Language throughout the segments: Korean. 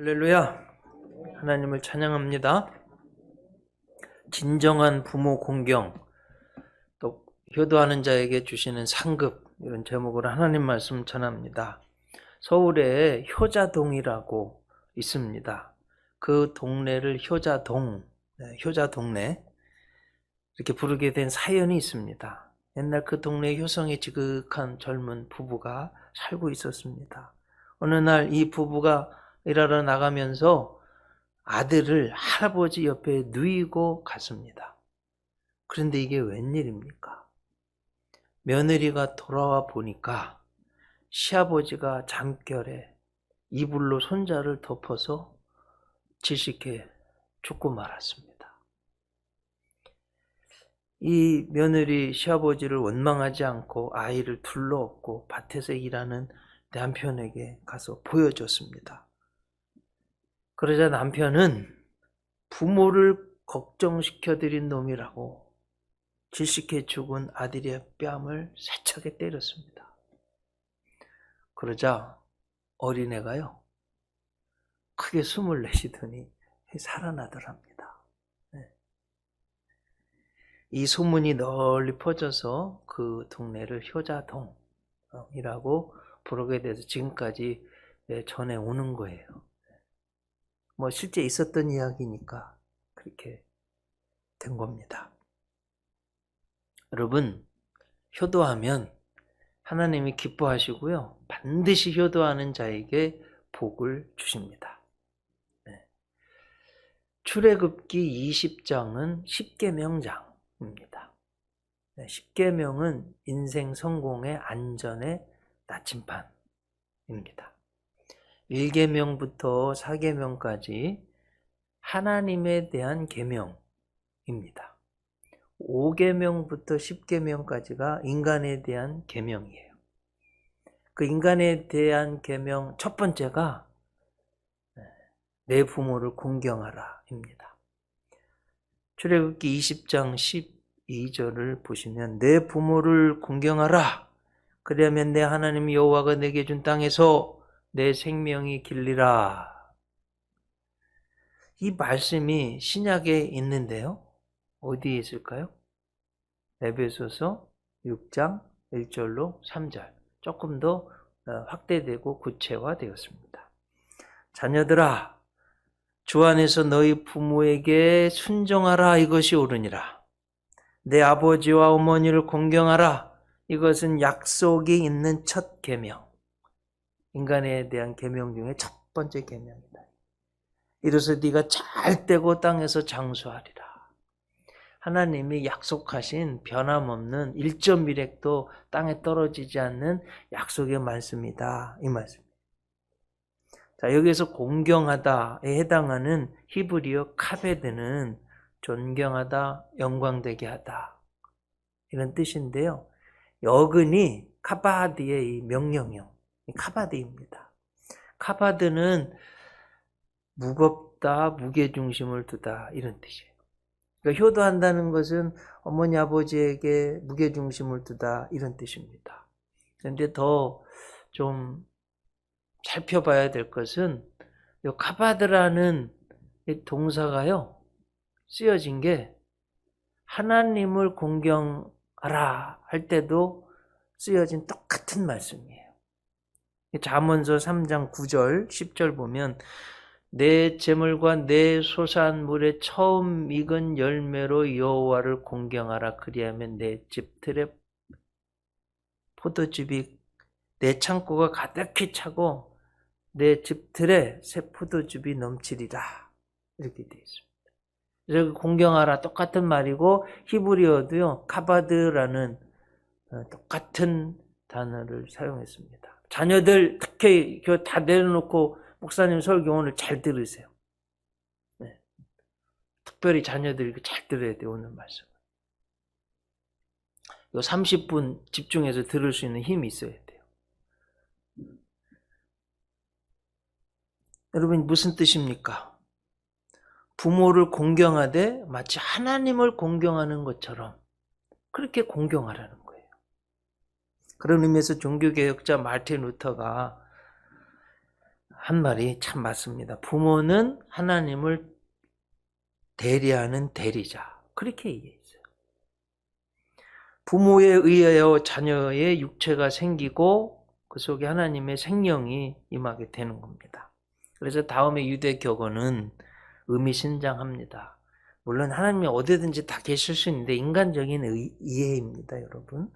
할렐루야. 하나님을 찬양합니다. 진정한 부모 공경, 또 효도하는 자에게 주시는 상급, 이런 제목으로 하나님 말씀 전합니다. 서울에 효자동이라고 있습니다. 그 동네를 효자동, 효자동네 이렇게 부르게 된 사연이 있습니다. 옛날 그 동네에 효성이 지극한 젊은 부부가 살고 있었습니다. 어느 날 이 부부가 일하러 나가면서 아들을 할아버지 옆에 누이고 갔습니다. 그런데 이게 웬일입니까? 며느리가 돌아와 보니까 시아버지가 잠결에 이불로 손자를 덮어서 질식해 죽고 말았습니다. 이 며느리 시아버지를 원망하지 않고 아이를 둘러엎고 밭에서 일하는 남편에게 가서 보여줬습니다. 그러자 남편은 부모를 걱정시켜드린 놈이라고 질식해 죽은 아들의 뺨을 세차게 때렸습니다. 그러자 어린애가요, 크게 숨을 내쉬더니 살아나더랍니다. 이 소문이 널리 퍼져서 그 동네를 효자동이라고 부르게 돼서 지금까지 전해오는 거예요. 뭐 실제 있었던 이야기니까 그렇게 된 겁니다. 여러분, 효도하면 하나님이 기뻐하시고요, 반드시 효도하는 자에게 복을 주십니다. 출애굽기 20장은 십계명장입니다. 십계명은 인생 성공의 안전의 나침반입니다. 1계명부터 4계명까지 하나님에 대한 계명입니다. 5계명부터 10계명까지가 인간에 대한 계명이에요. 그 인간에 대한 계명 첫 번째가 내 부모를 공경하라입니다. 출애굽기 20장 12절을 보시면 내 부모를 공경하라. 그러면 내 하나님 여호와가 내게 준 땅에서 내 생명이 길리라. 이 말씀이 신약에 있는데요, 어디에 있을까요? 에베소서 6장 1절로 3절, 조금 더 확대되고 구체화되었습니다. 자녀들아, 주 안에서 너희 부모에게 순종하라. 이것이 옳으니라. 내 아버지와 어머니를 공경하라. 이것은 약속이 있는 첫 계명, 인간에 대한 계명 중에 첫 번째 계명이다. 이로써 네가 잘 되고 땅에서 장수하리라. 하나님이 약속하신 변함없는 1.1획도 땅에 떨어지지 않는 약속의 말씀이다, 이 말씀. 자, 여기서 공경하다에 해당하는 히브리어 카베드는 존경하다, 영광되게 하다, 이런 뜻인데요, 여근이 카바드의 이 명령형, 카바드입니다. 카바드는 무겁다, 무게중심을 두다, 이런 뜻이에요. 그러니까 효도한다는 것은 어머니 아버지에게 무게중심을 두다, 이런 뜻입니다. 그런데 더 좀 살펴봐야 될 것은 이 카바드라는 이 동사가요, 쓰여진 게 하나님을 공경하라 할 때도 쓰여진 똑같은 말씀이에요. 잠언서 3장 9절 10절 보면 내 재물과 내 소산물의 처음 익은 열매로 여호와를 공경하라. 그리하면 내 집 틀에 포도즙이, 내 창고가 가득히 차고 내 집 틀에 새 포도즙이 넘치리라. 이렇게 되어 있습니다. 그래서 공경하라 똑같은 말이고, 히브리어도요, 카바드라는 똑같은 단어를 사용했습니다. 자녀들 특히 다 내려놓고 목사님 설교 오늘 잘 들으세요. 네. 특별히 자녀들이 잘 들어야 돼요, 오늘 말씀. 요 30분 집중해서 들을 수 있는 힘이 있어야 돼요. 여러분, 무슨 뜻입니까? 부모를 공경하되 마치 하나님을 공경하는 것처럼 그렇게 공경하라는 거예요. 그런 의미에서 종교개혁자 마틴 루터가 한 말이 참 맞습니다. 부모는 하나님을 대리하는 대리자. 그렇게 얘기했어요. 부모에 의하여 자녀의 육체가 생기고 그 속에 하나님의 생명이 임하게 되는 겁니다. 그래서 다음에 유대교거는 의미심장합니다. 물론 하나님이 어디든지 다 계실 수 있는데 인간적인 이해입니다, 여러분.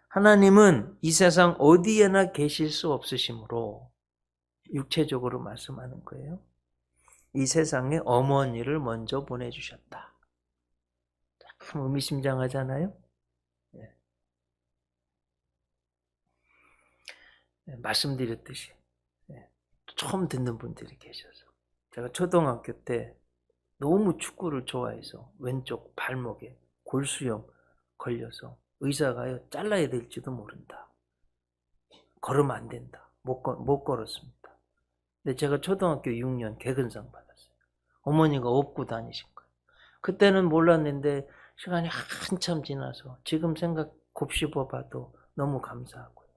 하나님은 이 세상 어디에나 계실 수 없으시므로 육체적으로 말씀하는 거예요. 이 세상에 어머니를 먼저 보내주셨다. 참 의미심장하잖아요. 말씀드렸듯이 처음 듣는 분들이 계셔서 제가 초등학교 때 너무 축구를 좋아해서 왼쪽 발목에 골수염 걸려서 의사가요 잘라야 될지도 모른다. 걸으면 안 된다. 못 걸었습니다. 근데 제가 초등학교 6년 개근상 받았어요. 어머니가 업고 다니신 거예요. 그때는 몰랐는데 시간이 한참 지나서 지금 곱씹어 봐도 너무 감사하고요.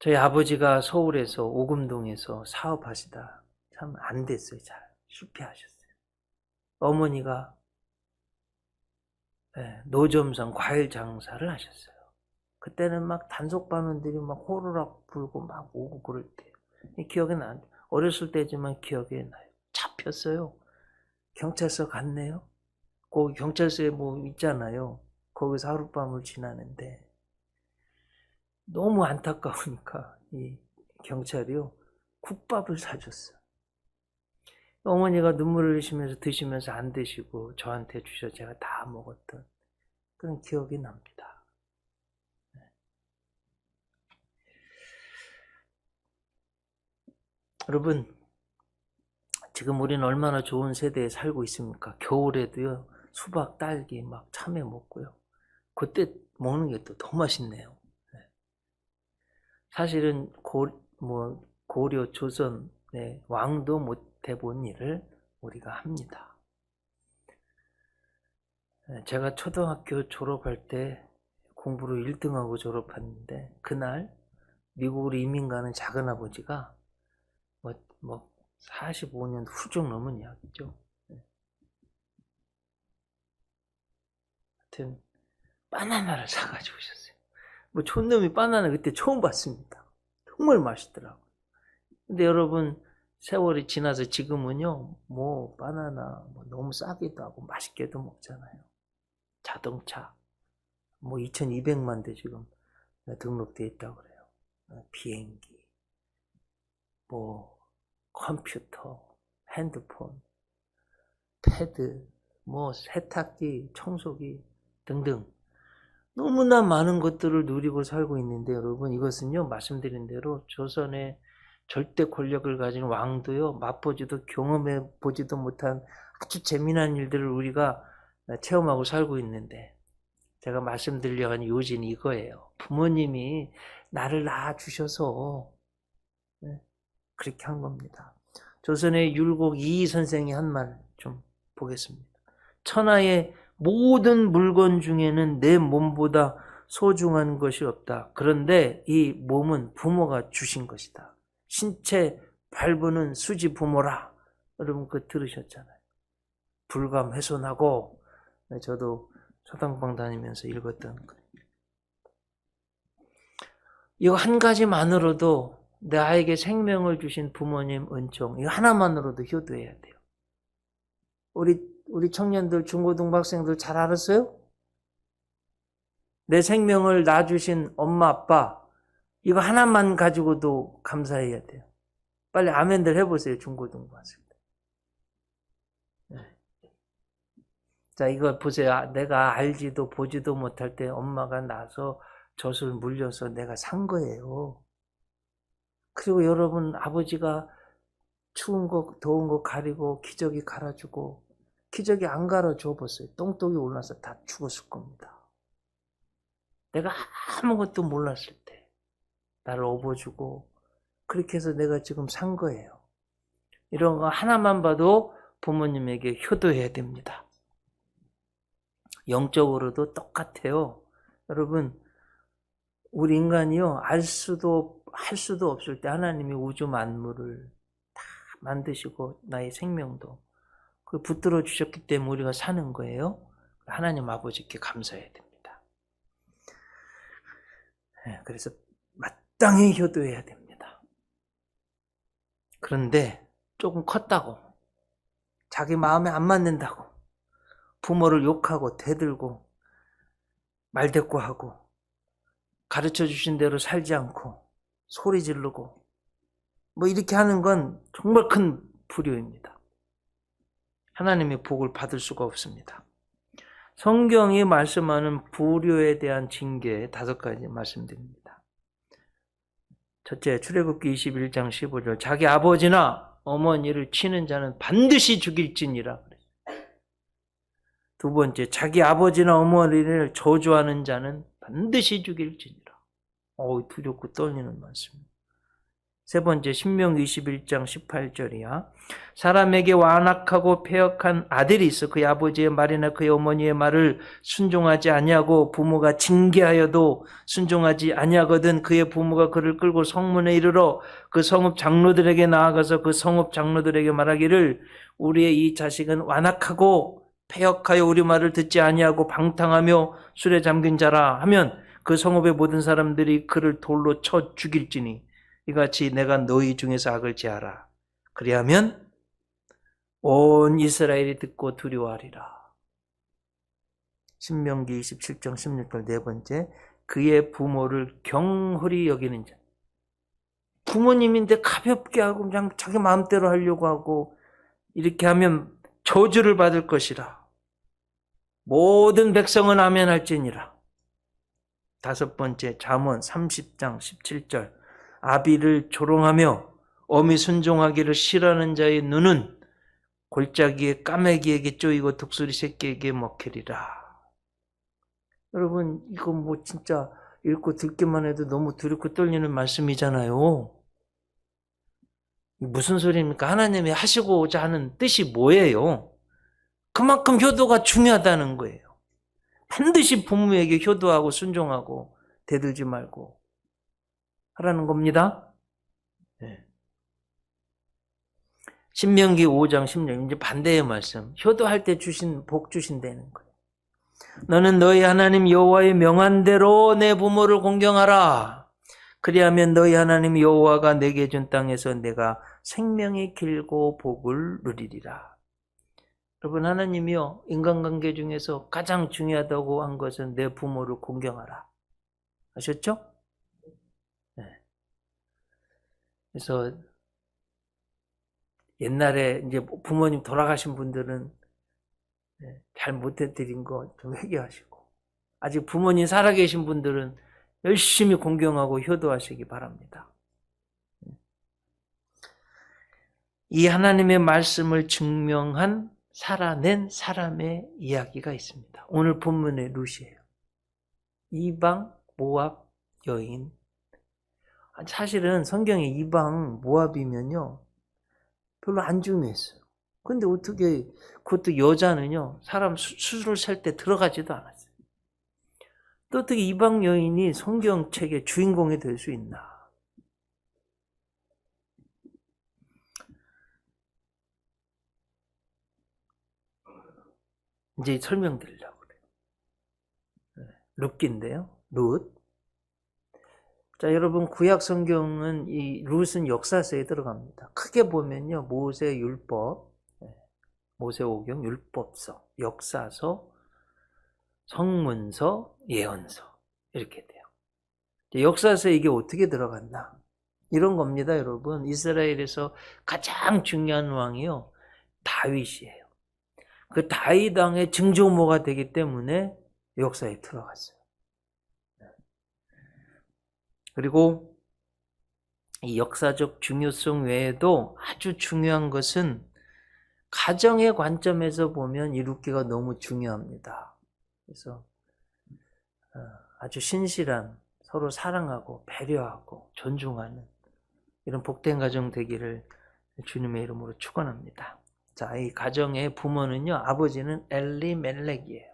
저희 아버지가 서울에서 오금동에서 사업하시다 참 안 됐어요. 잘 실패하셨어요. 어머니가 노점상 과일 장사를 하셨어요. 그때는 막 단속반원들이 막 호루라기 불고 막 오고 그럴 때 기억이 나요. 어렸을 때지만 기억이 나요. 잡혔어요. 경찰서 갔네요. 거기 경찰서에 뭐 있잖아요. 거기서 하룻밤을 지나는데 너무 안타까우니까 이 경찰이요 국밥을 사줬어요. 어머니가 눈물을 흘리시면서 드시면서 안 드시고 저한테 주셔 제가 다 먹었던 그런 기억이 납니다. 여러분, 지금 우리는 얼마나 좋은 세대에 살고 있습니까? 겨울에도요 수박, 딸기 막 참외 먹고요. 그때 먹는 게 또 더 맛있네요. 사실은 고려 조선의 왕도 못 해본 일을 우리가 합니다. 제가 초등학교 졸업할 때 공부로 1등하고 졸업했는데 그날 미국으로 이민 가는 작은아버지가 45년 훌쩍 넘은 이야기죠. 하여튼 바나나를 사가지고 오셨어요. 촌놈이 바나나 그때 처음 봤습니다. 정말 맛있더라고요. 근데 여러분 세월이 지나서 지금은요 바나나 너무 싸기도 하고 맛있게도 먹잖아요. 자동차 2200만 대 지금 등록돼 있다고 그래요. 비행기 컴퓨터, 핸드폰, 패드, 세탁기, 청소기 등등 너무나 많은 것들을 누리고 살고 있는데 여러분 이것은요 말씀드린 대로 조선의 절대 권력을 가진 왕도요 맛보지도 경험해 보지도 못한 아주 재미난 일들을 우리가 체험하고 살고 있는데 제가 말씀드리려고 하는 요지는 이거예요. 부모님이 나를 낳아주셔서 그렇게 한 겁니다. 조선의 율곡 이희 선생이 한 말 좀 보겠습니다. 천하의 모든 물건 중에는 내 몸보다 소중한 것이 없다. 그런데 이 몸은 부모가 주신 것이다. 신체 발부는 수지 부모라. 여러분 그거 들으셨잖아요. 불감훼손하고 저도 초당방 다니면서 읽었던 거예요. 이거 한 가지만으로도 나에게 생명을 주신 부모님 은총 이거 하나만으로도 효도해야 돼요. 우리 청년들 중고등부 학생들 잘 알았어요? 내 생명을 낳아주신 엄마 아빠 이거 하나만 가지고도 감사해야 돼요. 빨리 아멘들 해보세요. 중고등부 학생들. 자 이거 보세요. 내가 알지도 보지도 못할 때 엄마가 나서 젖을 물려서 내가 산 거예요. 그리고 여러분 아버지가 추운 거 더운 거 가리고 기저귀 갈아주고 기저귀 안 갈아줘 보세요. 똥똥이 올라서 다 죽었을 겁니다. 내가 아무것도 몰랐을 때 나를 업어주고 그렇게 해서 내가 지금 산 거예요. 이런 거 하나만 봐도 부모님에게 효도해야 됩니다. 영적으로도 똑같아요. 여러분 우리 인간이요 할 수도 없을 때 하나님이 우주 만물을 다 만드시고 나의 생명도 그 붙들어 주셨기 때문에 우리가 사는 거예요. 하나님 아버지께 감사해야 됩니다. 그래서 마땅히 효도해야 됩니다. 그런데 조금 컸다고, 자기 마음에 안 맞는다고 부모를 욕하고 대들고 말대꾸하고 가르쳐 주신 대로 살지 않고 소리 지르고 뭐 이렇게 하는 건 정말 큰 불효입니다. 하나님의 복을 받을 수가 없습니다. 성경이 말씀하는 불효에 대한 징계 5가지 말씀드립니다. 첫째, 출애굽기 21장 15절 자기 아버지나 어머니를 치는 자는 반드시 죽일지니라. 두 번째, 자기 아버지나 어머니를 저주하는 자는 반드시 죽일지니라. 두렵고 떨리는 말씀입니다. 세 번째, 신명기 21장 18절이야. 사람에게 완악하고 패역한 아들이 있어 그의 아버지의 말이나 그의 어머니의 말을 순종하지 아니하고 부모가 징계하여도 순종하지 아니하거든 그의 부모가 그를 끌고 성문에 이르러 그 성읍 장로들에게 나아가서 그 성읍 장로들에게 말하기를 우리의 이 자식은 완악하고 패역하여 우리 말을 듣지 아니하고 방탕하며 술에 잠긴 자라 하면 그 성읍의 모든 사람들이 그를 돌로 쳐 죽일지니 이같이 내가 너희 중에서 악을 제하라. 그리하면 온 이스라엘이 듣고 두려워하리라. 신명기 27장 16절 네 번째, 그의 부모를 경홀히 여기는 자. 부모님인데 가볍게 하고 그냥 자기 마음대로 하려고 하고 이렇게 하면 저주를 받을 것이라. 모든 백성은 아멘할지니라. 다섯 번째, 잠언 30장 17절 아비를 조롱하며 어미 순종하기를 싫어하는 자의 눈은 골짜기에 까매기에게 쪼이고 독수리 새끼에게 먹히리라. 여러분 이거 뭐 진짜 읽고 듣기만 해도 너무 두렵고 떨리는 말씀이잖아요. 무슨 소리입니까? 하나님이 하시고자 하는 뜻이 뭐예요? 그만큼 효도가 중요하다는 거예요. 반드시 부모에게 효도하고 순종하고 대들지 말고 하라는 겁니다. 네. 신명기 5장 10절 이제 반대의 말씀. 효도할 때 주신 복 주신다는 거예요. 너는 너희 하나님 여호와의 명한 대로 내 부모를 공경하라. 그리하면 너희 하나님 여호와가 내게 준 땅에서 내가 생명이 길고 복을 누리리라. 여러분 하나님이요 인간관계 중에서 가장 중요하다고 한 것은 내 부모를 공경하라. 아셨죠? 네. 그래서 옛날에 이제 부모님 돌아가신 분들은 잘 못해드린 거 좀 회개하시고 아직 부모님 살아계신 분들은 열심히 공경하고 효도하시기 바랍니다. 이 하나님의 말씀을 증명한 살아낸 사람의 이야기가 있습니다. 오늘 본문의 룻이에요. 이방 모압 여인. 사실은 성경에 이방 모압이면요 별로 안 중요했어요. 근데 어떻게 그것도 여자는요 사람 수술을 살 때 들어가지도 않았어요. 또 어떻게 이방 여인이 성경책의 주인공이 될 수 있나? 이제 설명드리려고 그래요. 룻기인데요. 룻. 자, 여러분 구약 성경은 이 룻은 역사서에 들어갑니다. 크게 보면요. 모세 율법, 모세오경, 율법서, 역사서, 성문서, 예언서 이렇게 돼요. 역사서에 이게 어떻게 들어갔나? 이런 겁니다, 여러분. 이스라엘에서 가장 중요한 왕이요. 다윗이에요. 그 다윗 왕의 증조모가 되기 때문에 역사에 들어갔어요. 그리고 이 역사적 중요성 외에도 아주 중요한 것은 가정의 관점에서 보면 이 룻기가 너무 중요합니다. 그래서 아주 신실한 서로 사랑하고 배려하고 존중하는 이런 복된 가정 되기를 주님의 이름으로 축원합니다. 자, 이 가정의 부모는요, 아버지는 엘리멜렉이에요.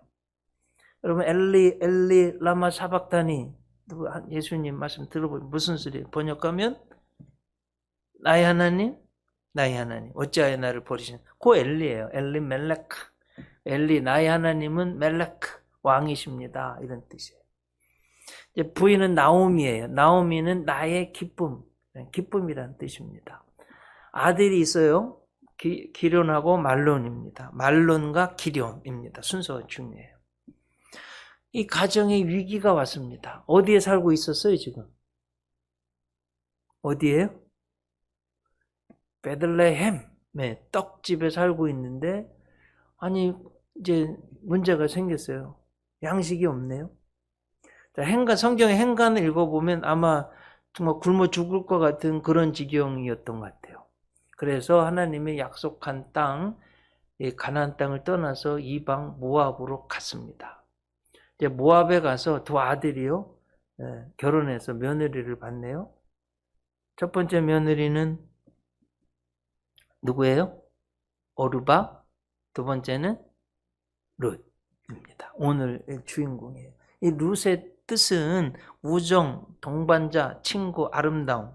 여러분 엘리 라마 사박다니 예수님 말씀 들어보면 무슨 소리예요? 번역하면 나의 하나님, 나의 하나님, 어찌하여 나를 버리신? 그 엘리예요. 엘리 멜렉. 엘리 나의 하나님은 멜렉 왕이십니다. 이런 뜻이에요. 이제 부인은 나오미예요. 나오미는 나의 기쁨, 기쁨이라는 뜻입니다. 아들이 있어요. 기련하고 말론입니다. 말론과 기련입니다. 순서가 중요해요. 이 가정에 위기가 왔습니다. 어디에 살고 있었어요, 지금? 어디에요? 베들레헴, 떡집에 살고 있는데, 아니, 이제 문제가 생겼어요. 양식이 없네요. 성경의 행간을 읽어보면 아마 정말 굶어 죽을 것 같은 그런 지경이었던 것 같아요. 그래서 하나님의 약속한 땅, 가나안 땅을 떠나서 이방 모압으로 갔습니다. 이제 모압에 가서 두 아들이요, 결혼해서 며느리를 받네요. 첫 번째 며느리는 누구예요? 오르바. 두 번째는 룻입니다. 오늘 주인공이에요. 이 룻의 뜻은 우정, 동반자, 친구, 아름다움.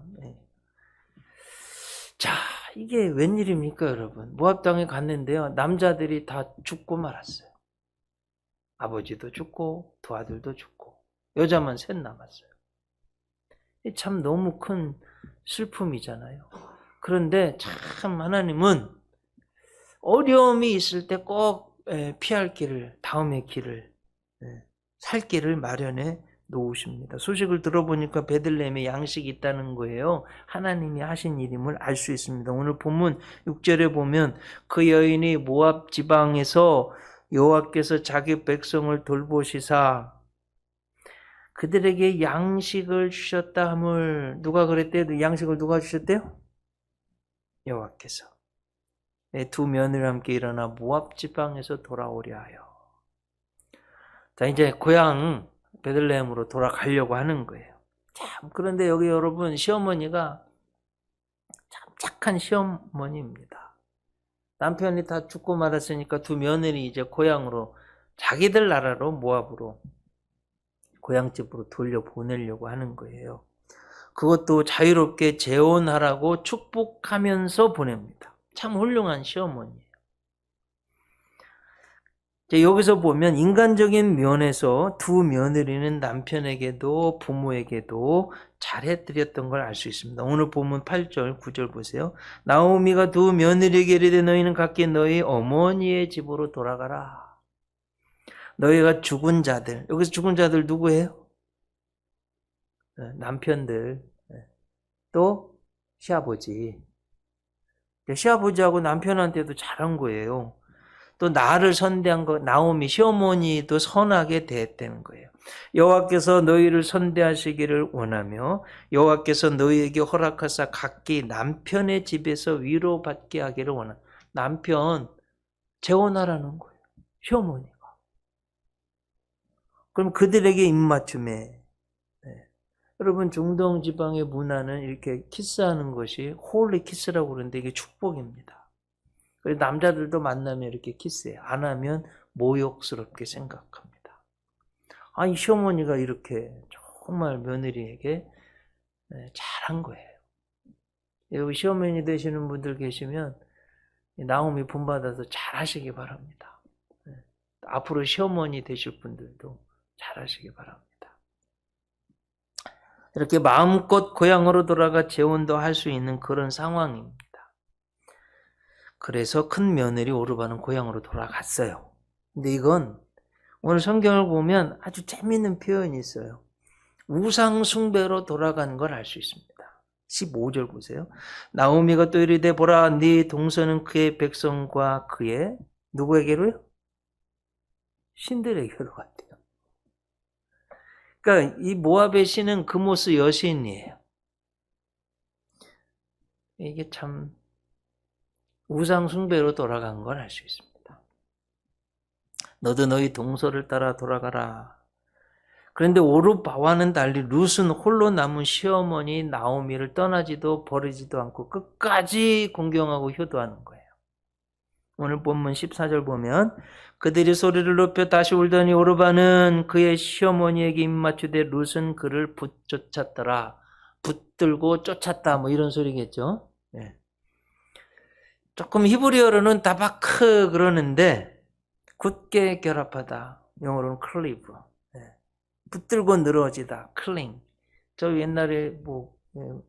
자, 이게 웬일입니까, 여러분? 모압 땅에 갔는데요. 남자들이 다 죽고 말았어요. 아버지도 죽고 두 아들도 죽고 여자만 셋 남았어요. 참 너무 큰 슬픔이잖아요. 그런데 참 하나님은 어려움이 있을 때 꼭 피할 길을, 다음의 길을, 살 길을 마련해 놓으십니다. 소식을 들어보니까 베들레헴에 양식이 있다는 거예요. 하나님이 하신 일임을 알 수 있습니다. 오늘 본문 6절에 보면 그 여인이 모압 지방에서 여호와께서 자기 백성을 돌보시사 그들에게 양식을 주셨다 함을. 누가 그랬대요? 양식을 누가 주셨대요? 여호와께서. 두 며느리와 함께 일어나 모압 지방에서 돌아오려 하여. 자, 이제 고향 베들레헴으로 돌아가려고 하는 거예요. 참, 그런데 여기 여러분, 시어머니가 참 착한 시어머니입니다. 남편이 다 죽고 말았으니까 두 며느리 이제 고향으로, 자기들 나라로, 모압으로, 고향집으로 돌려보내려고 하는 거예요. 그것도 자유롭게 재혼하라고 축복하면서 보냅니다. 참 훌륭한 시어머니예요. 여기서 보면 인간적인 면에서 두 며느리는 남편에게도 부모에게도 잘해드렸던 걸 알 수 있습니다. 오늘 보면 8절, 9절 보세요. 나오미가 두 며느리에게 이르되 너희는 각기 너희 어머니의 집으로 돌아가라. 너희가 죽은 자들, 여기서 죽은 자들 누구예요? 남편들, 또 시아버지. 시아버지하고 남편한테도 잘한 거예요. 또 나를 선대한 거, 나오미 시어머니도 선하게 대했다는 거예요. 여호와께서 너희를 선대하시기를 원하며 여호와께서 너희에게 허락하사 각기 남편의 집에서 위로받게 하기를 원하는. 남편 재혼하라는 거예요. 시어머니가. 그럼 그들에게 입맞춤해. 여러분, 중동 지방의 문화는 이렇게 키스하는 것이 홀리 키스라고 그러는데 이게 축복입니다. 그래서 남자들도 만나면 이렇게 키스해요. 안 하면 모욕스럽게 생각합니다. 아니, 시어머니가 이렇게 정말 며느리에게 잘한 거예요. 여기 시어머니 되시는 분들 계시면 나오미 본받아서 잘하시기 바랍니다. 앞으로 시어머니 되실 분들도 잘하시기 바랍니다. 이렇게 마음껏 고향으로 돌아가 재혼도 할 수 있는 그런 상황입니다. 그래서 큰 며느리 오르바는 고향으로 돌아갔어요. 근데 이건 오늘 성경을 보면 아주 재미있는 표현이 있어요. 우상 숭배로 돌아간 걸 알 수 있습니다. 15절 보세요. 나오미가 또 이르되 보라 네 동서는 그의 백성과 그의 누구에게로요? 신들에게로 갔대요. 그러니까 이 모압의 신은 그모스 여신이에요. 이게 참 우상 숭배로 돌아간 걸 알 수 있습니다. 너도 너희 동서를 따라 돌아가라. 그런데 오르바와는 달리 룻은 홀로 남은 시어머니 나오미를 떠나지도 버리지도 않고 끝까지 공경하고 효도하는 거예요. 오늘 본문 14절 보면 그들이 소리를 높여 다시 울더니 오르바는 그의 시어머니에게 입맞추되 룻은 그를 붙쫓았더라. 붙들고 쫓았다 뭐 이런 소리겠죠. 네. 조금 히브리어로는 다바크 그러는데 굳게 결합하다. 영어로는 클리브. 네. 붙들고 늘어지다. 클링. 저 옛날에 뭐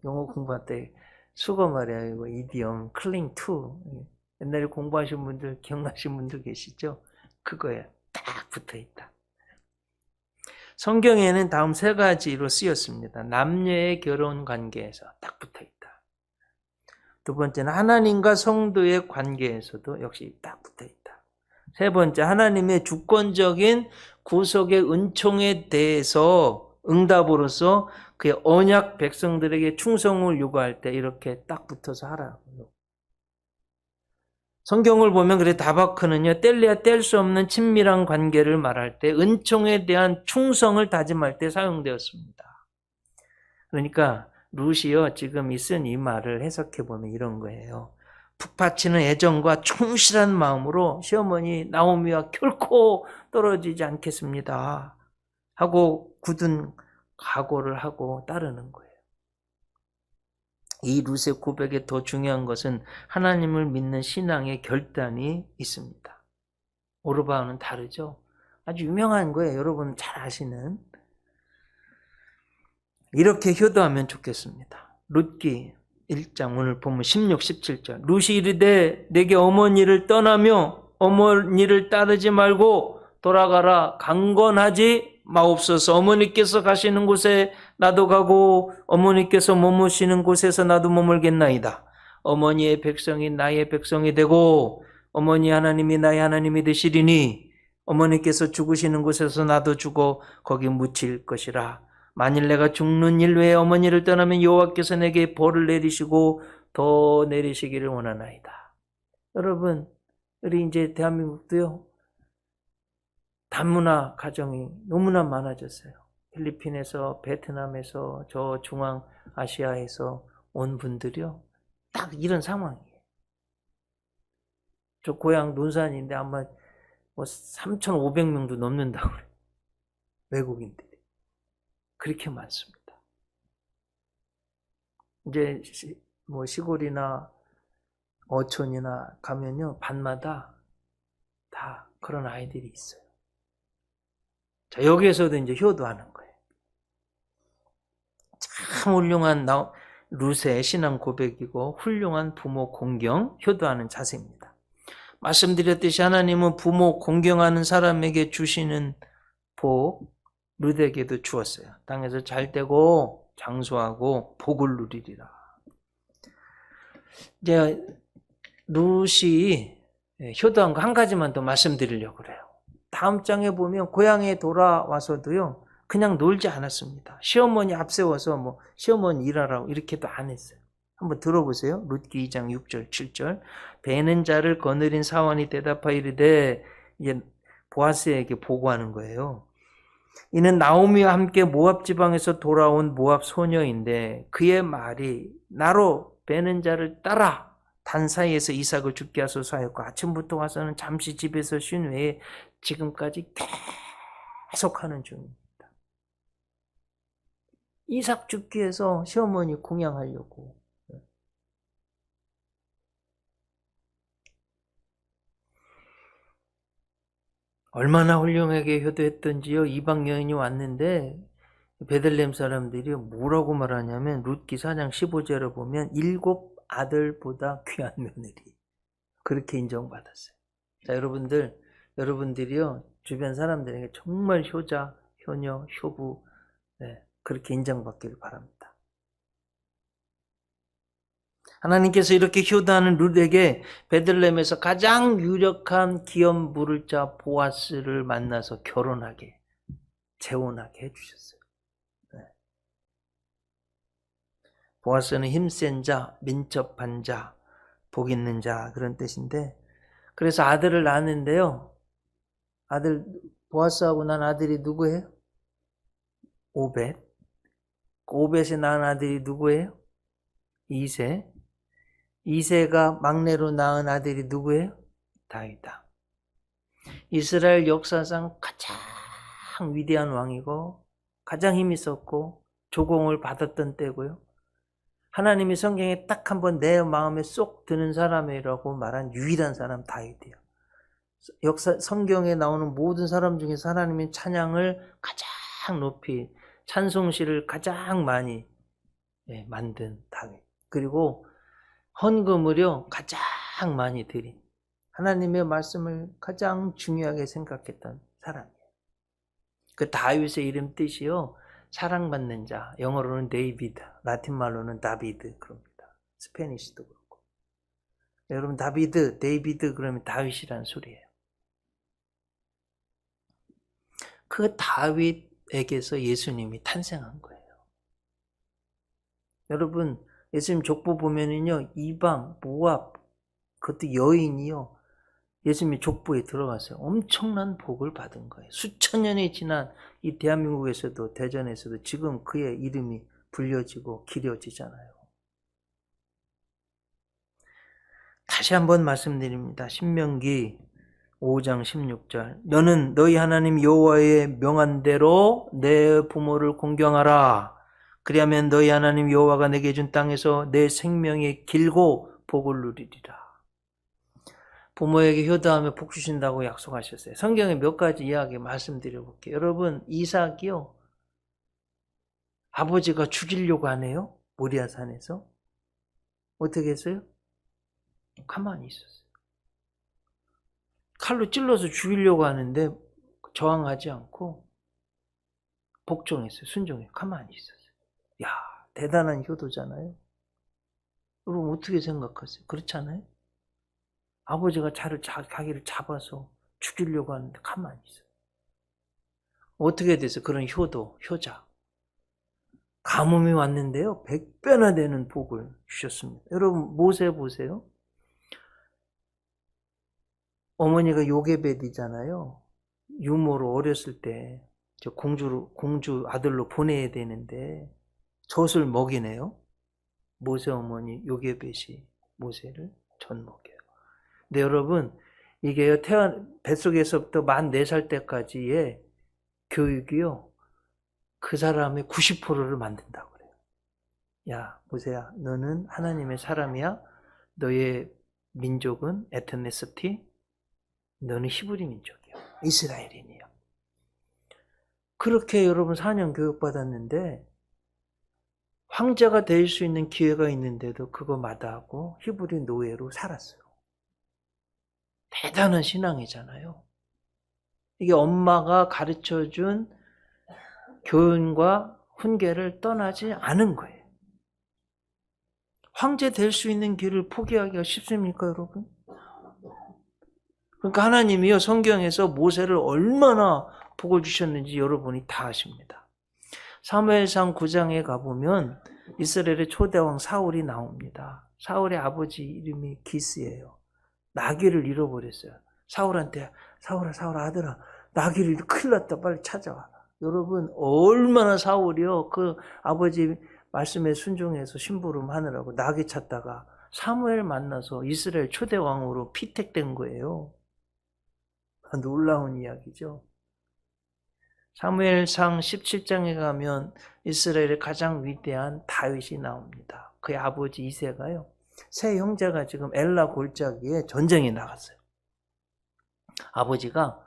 영어 공부할 때 수거 말이에요. 이거 이디엄 클링 투. 옛날에 공부하신 분들 기억나신 분들 계시죠? 그거에 딱 붙어 있다. 성경에는 다음 세 가지로 쓰였습니다. 남녀의 결혼 관계에서 딱 붙어 있다. 두 번째는 하나님과 성도의 관계에서도 역시 딱 붙어 있다. 세 번째, 하나님의 주권적인 구속의 은총에 대해서 응답으로서 그의 언약 백성들에게 충성을 요구할 때 이렇게 딱 붙어서 하라고요. 성경을 보면 그래 다바크는요 뗄래야 뗄 수 없는 친밀한 관계를 말할 때 은총에 대한 충성을 다짐할 때 사용되었습니다. 그러니까 룻이요 지금 이 쓴 이 말을 해석해 보면 이런 거예요. 푹 바치는 애정과 충실한 마음으로 시어머니 나오미와 결코 떨어지지 않겠습니다 하고 굳은 각오를 하고 따르는 거예요. 이 룻의 고백에 더 중요한 것은 하나님을 믿는 신앙의 결단이 있습니다. 오르바와는 다르죠. 아주 유명한 거예요. 여러분 잘 아시는. 이렇게 효도하면 좋겠습니다. 룻기 1장 오늘 보면 16, 17절 룻이 이르되 내게 어머니를 떠나며 어머니를 따르지 말고 돌아가라 강건하지 마옵소서. 어머니께서 가시는 곳에 나도 가고 어머니께서 머무시는 곳에서 나도 머물겠나이다. 어머니의 백성이 나의 백성이 되고 어머니 하나님이 나의 하나님이 되시리니 어머니께서 죽으시는 곳에서 나도 죽어 거기 묻힐 것이라. 만일 내가 죽는 일 외에 어머니를 떠나면 여호와께서 내게 벌을 내리시고 더 내리시기를 원하나이다. 여러분 우리 이제 대한민국도요 다문화 가정이 너무나 많아졌어요. 필리핀에서 베트남에서 저 중앙아시아에서 온 분들이요 딱 이런 상황이에요. 저 고향 논산인데 아마 뭐 3,500명도 넘는다고 그래요. 외국인들이 그렇게 많습니다. 이제 뭐 시골이나 어촌이나 가면요 반마다 다 그런 아이들이 있어요. 자, 여기에서도 이제 효도하는 거예요. 참 훌륭한 룻의 신앙 고백이고 훌륭한 부모 공경, 효도하는 자세입니다. 말씀드렸듯이 하나님은 부모 공경하는 사람에게 주시는 복, 룻에게도 주었어요. 땅에서 잘되고 장수하고 복을 누리리라. 이제 룻이 효도한 거 한 가지만 더 말씀드리려고 그래요. 다음 장에 보면 고향에 돌아와서도요 그냥 놀지 않았습니다. 시어머니 앞세워서 뭐 시어머니 일하라고 이렇게도 안 했어요. 한번 들어보세요. 룻기 2장 6절 7절 베는 자를 거느린 사원이 대답하여 이르되 이제 보아스에게 보고하는 거예요. 이는 나오미와 함께 모압 지방에서 돌아온 모압 소녀인데 그의 말이 나로 베는 자를 따라 단 사이에서 이삭을 죽게 하소서 하였고 아침부터 와서는 잠시 집에서 쉰 후에 지금까지 계속하는 중입니다. 이삭 죽기 위해서 시어머니 공양하려고. 얼마나 훌륭하게 효도했던지요. 이방 여인이 왔는데 베들레헴 사람들이 뭐라고 말하냐면 룻기 4장 15절에 보면 7 아들보다 귀한 며느리 그렇게 인정받았어요. 자 여러분들이요 주변 사람들에게 정말 효자, 효녀, 효부 그렇게 인정받기를 바랍니다. 하나님께서 이렇게 효도하는 룻에게 베들레헴에서 가장 유력한 기업 물을 자 보아스를 만나서 결혼하게 재혼하게 해주셨어요. 보아스는 힘센 자, 민첩한 자, 복 있는 자 그런 뜻인데 그래서 아들을 낳았는데요. 아들 보아스하고 난 아들이 누구예요? 오벳. 오벳이 낳은 아들이 누구예요? 이세. 이세가 막내로 낳은 아들이 누구예요? 다윗이다. 이스라엘 역사상 가장 위대한 왕이고 가장 힘이 있었고 조공을 받았던 때고요. 하나님이 성경에 딱 한 번 내 마음에 쏙 드는 사람이라고 말한 유일한 사람 다윗이에요. 성경에 나오는 모든 사람 중에서 하나님의 찬양을 가장 높이, 찬송시를 가장 많이 만든 다윗. 그리고 헌금을요 가장 많이 드린, 하나님의 말씀을 가장 중요하게 생각했던 사람이에요. 그 다윗의 이름 뜻이요 사랑받는 자, 영어로는 데이비드, 라틴 말로는 다비드 그럽니다. 스페니시도 그렇고. 여러분 다비드, 데이비드 그러면 다윗이라는 소리예요. 그 다윗에게서 예수님이 탄생한 거예요. 여러분 예수님 족보 보면은요 이방, 모압, 그것도 여인이요 예수님의 족보에 들어갔어요. 엄청난 복을 받은 거예요. 수천 년이 지난 이 대한민국에서도, 대전에서도 지금 그의 이름이 불려지고 기려지잖아요. 다시 한번 말씀드립니다. 신명기 5장 16절. 너는 너희 하나님 여호와의 명한 대로 내 부모를 공경하라. 그리하면 너희 하나님 여호와가 내게 준 땅에서 내 생명이 길고 복을 누리리라. 부모에게 효도하며 복 주신다고 약속하셨어요. 성경에 몇 가지 이야기 말씀드려 볼게요. 여러분 이삭이요 아버지가 죽이려고 하네요. 모리아산에서. 어떻게 했어요? 가만히 있었어요. 칼로 찔러서 죽이려고 하는데 저항하지 않고 복종했어요. 순종해요. 가만히 있었어요. 야, 대단한 효도잖아요. 여러분 어떻게 생각하세요? 그렇지 않아요? 아버지가 자기를 잡아서 죽이려고 하는데 가만히 있어요. 어떻게 됐어요? 그런 효도, 효자. 가뭄이 왔는데요. 100배나 되는 복을 주셨습니다. 여러분 모세 보세요. 어머니가 요게벳이잖아요. 유모로 어렸을 때 공주 아들로 보내야 되는데 젖을 먹이네요. 모세 어머니 요게벳이 모세를 젖 먹여요. 근데 여러분 이게요 뱃속에서부터 만 4살 때까지의 교육이요 그 사람의 90%를 만든다고 그래요. 야 모세야 너는 하나님의 사람이야. 너의 민족은 에트니시티, 너는 히브리 민족이야. 이스라엘인이야. 그렇게 여러분 4년 교육받았는데 황제가 될 수 있는 기회가 있는데도 그거 마다하고 히브리 노예로 살았어요. 대단한 신앙이잖아요. 이게 엄마가 가르쳐준 교훈과 훈계를 떠나지 않은 거예요. 황제 될 수 있는 길을 포기하기가 쉽습니까, 여러분? 그러니까 하나님이요 성경에서 모세를 얼마나 복을 주셨는지 여러분이 다 아십니다. 사무엘상 9장에 가보면 이스라엘의 초대왕 사울이 나옵니다. 사울의 아버지 이름이 기스예요. 나귀를 잃어버렸어요. 사울한테 사울아 아들아 나귀를 큰일 났다 빨리 찾아와. 여러분 얼마나 사울이요 그 아버지 말씀에 순종해서 심부름 하느라고 나귀 찾다가 사무엘 만나서 이스라엘 초대왕으로 피택된 거예요. 놀라운 이야기죠. 사무엘상 17장에 가면 이스라엘의 가장 위대한 다윗이 나옵니다. 그의 아버지 이새가요 세 형제가 지금 엘라 골짜기에 전쟁에 나갔어요. 아버지가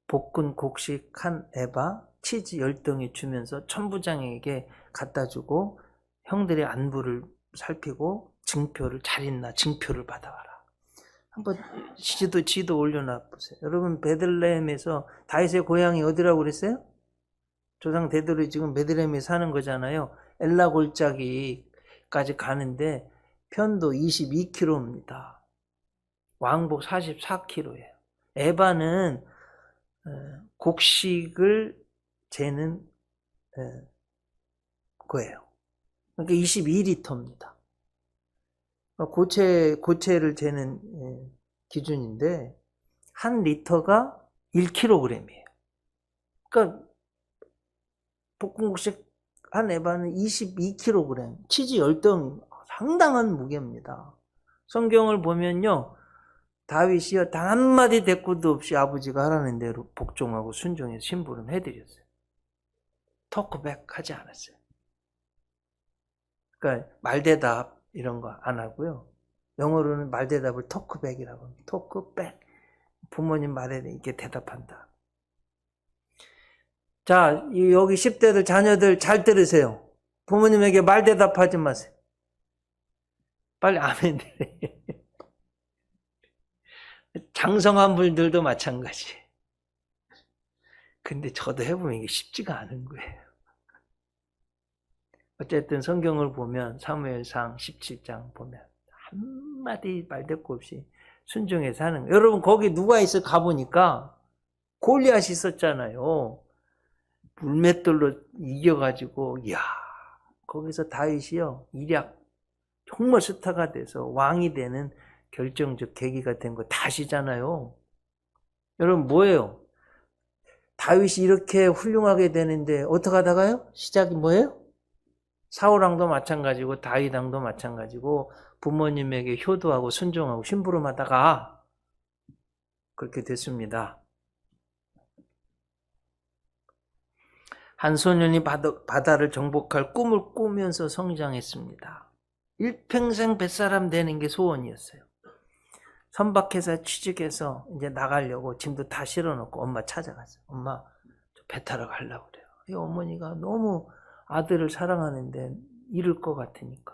볶은 곡식 한 에바, 치즈 10덩이 주면서 천부장에게 갖다 주고 형들의 안부를 살피고 증표를 잘 있나 증표를 받아와라. 한번 지도 올려놔 보세요. 여러분 베들레헴에서 다윗의 고향이 어디라고 그랬어요? 조상 대대로 지금 베들레헴에 사는 거잖아요. 엘라 골짜기까지 가는데 편도 22km입니다. 왕복 44km예요. 에바는 곡식을 재는 거예요. 그러니까 22리터입니다. 고체를 재는 기준인데 한 리터가 1kg이에요. 그러니까 볶음곡식 한 에바는 22kg, 치즈 10덩이, 상당한 무게입니다. 성경을 보면요 다윗이요 단 한마디 대꾸도 없이 아버지가 하라는 대로 복종하고 순종해서 심부름 해드렸어요. 토크백 하지 않았어요. 그러니까 말대답 이런 거 안 하고요. 영어로는 말대답을 토크백이라고 합니다. 토크백. 부모님 말에 이렇게 대답한다. 자, 여기 10대들 자녀들 잘 들으세요. 부모님에게 말대답하지 마세요. 빨리 아멘이래. 장성한 분들도 마찬가지. 근데 저도 해보면 이게 쉽지가 않은 거예요. 어쨌든 성경을 보면 사무엘상 17장 보면 한마디 말대꾸 없이 순종해서 하는 거예요. 여러분 거기 누가 있어 가보니까 골리앗이 있었잖아요. 물맷돌로 이겨가지고 이야 거기서 다윗이요 일약 정말 스타가 돼서 왕이 되는 결정적 계기가 된 거 다 아시잖아요. 여러분 뭐예요? 다윗이 이렇게 훌륭하게 되는데 어떻게 하다가요? 시작이 뭐예요? 사울왕도 마찬가지고 다윗왕도 마찬가지고 부모님에게 효도하고 순종하고 심부름하다가 그렇게 됐습니다. 한 소년이 바다를 정복할 꿈을 꾸면서 성장했습니다. 일평생 뱃사람 되는 게 소원이었어요. 선박회사 취직해서 이제 나가려고 짐도 다 실어놓고 엄마 찾아갔어요. 엄마 저 배 타러 가려고 그래요. 이 어머니가 너무 아들을 사랑하는데 잃을 것 같으니까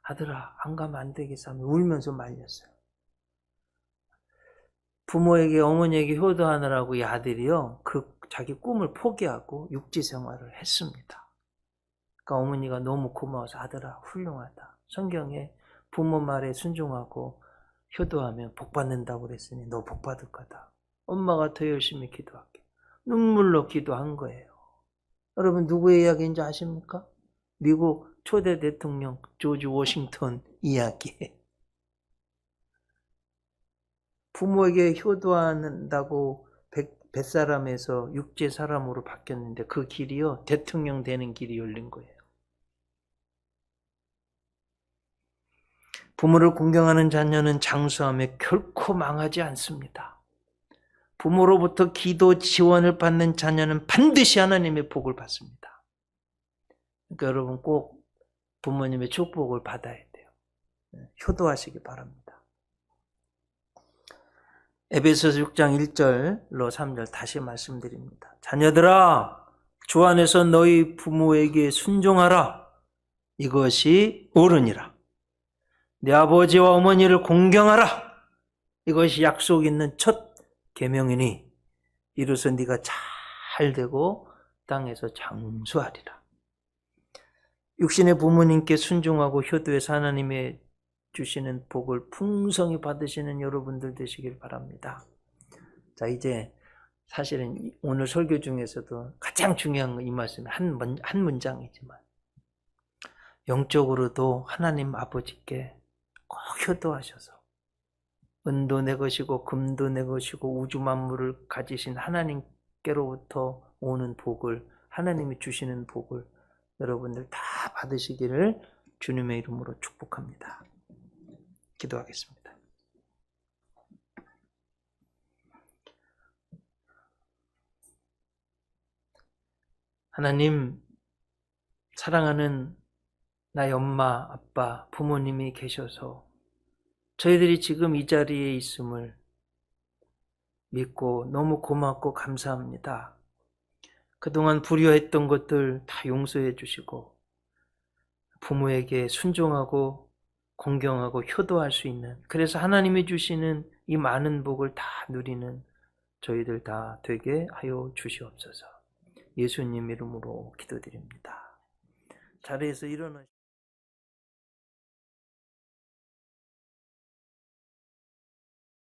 아들아 안 가면 안 되겠어 하며 울면서 말렸어요. 부모에게 어머니에게 효도하느라고 이 아들이요 자기 꿈을 포기하고 육지 생활을 했습니다. 그러니까 어머니가 너무 고마워서 아들아 훌륭하다. 성경에 부모 말에 순종하고 효도하면 복 받는다고 그랬으니 너 복 받을 거다. 엄마가 더 열심히 기도할게. 눈물로 기도한 거예요. 여러분 누구의 이야기인지 아십니까? 미국 초대 대통령 조지 워싱턴 이야기. 부모에게 효도한다고 뱃사람에서 육지 사람으로 바뀌었는데 그 길이요 대통령 되는 길이 열린 거예요. 부모를 공경하는 자녀는 장수함에 결코 망하지 않습니다. 부모로부터 기도 지원을 받는 자녀는 반드시 하나님의 복을 받습니다. 그러니까 여러분 꼭 부모님의 축복을 받아야 돼요. 효도하시기 바랍니다. 에베소서 6장 1절로 3절 다시 말씀드립니다. 자녀들아 주 안에서 너희 부모에게 순종하라. 이것이 옳으니라. 내 아버지와 어머니를 공경하라. 이것이 약속 있는 첫 계명이니 이로써 네가 잘 되고 땅에서 장수하리라. 육신의 부모님께 순종하고 효도해서 하나님의 주시는 복을 풍성히 받으시는 여러분들 되시길 바랍니다. 자 이제 사실은 오늘 설교 중에서도 가장 중요한 이 말씀이 한 문장이지만 영적으로도 하나님 아버지께 꼭 효도하셔서 은도 내 것이고 금도 내 것이고 우주 만물을 가지신 하나님께로부터 오는 복을 하나님이 주시는 복을 여러분들 다 받으시기를 주님의 이름으로 축복합니다. 기도하겠습니다. 하나님 사랑하는 나의 엄마, 아빠, 부모님이 계셔서 저희들이 지금 이 자리에 있음을 믿고 너무 고맙고 감사합니다. 그동안 불효했던 것들 다 용서해 주시고 부모에게 순종하고 공경하고 효도할 수 있는 그래서 하나님이 주시는 이 많은 복을 다 누리는 저희들 다 되게 하여 주시옵소서. 예수님 이름으로 기도드립니다. 자리에서 일어나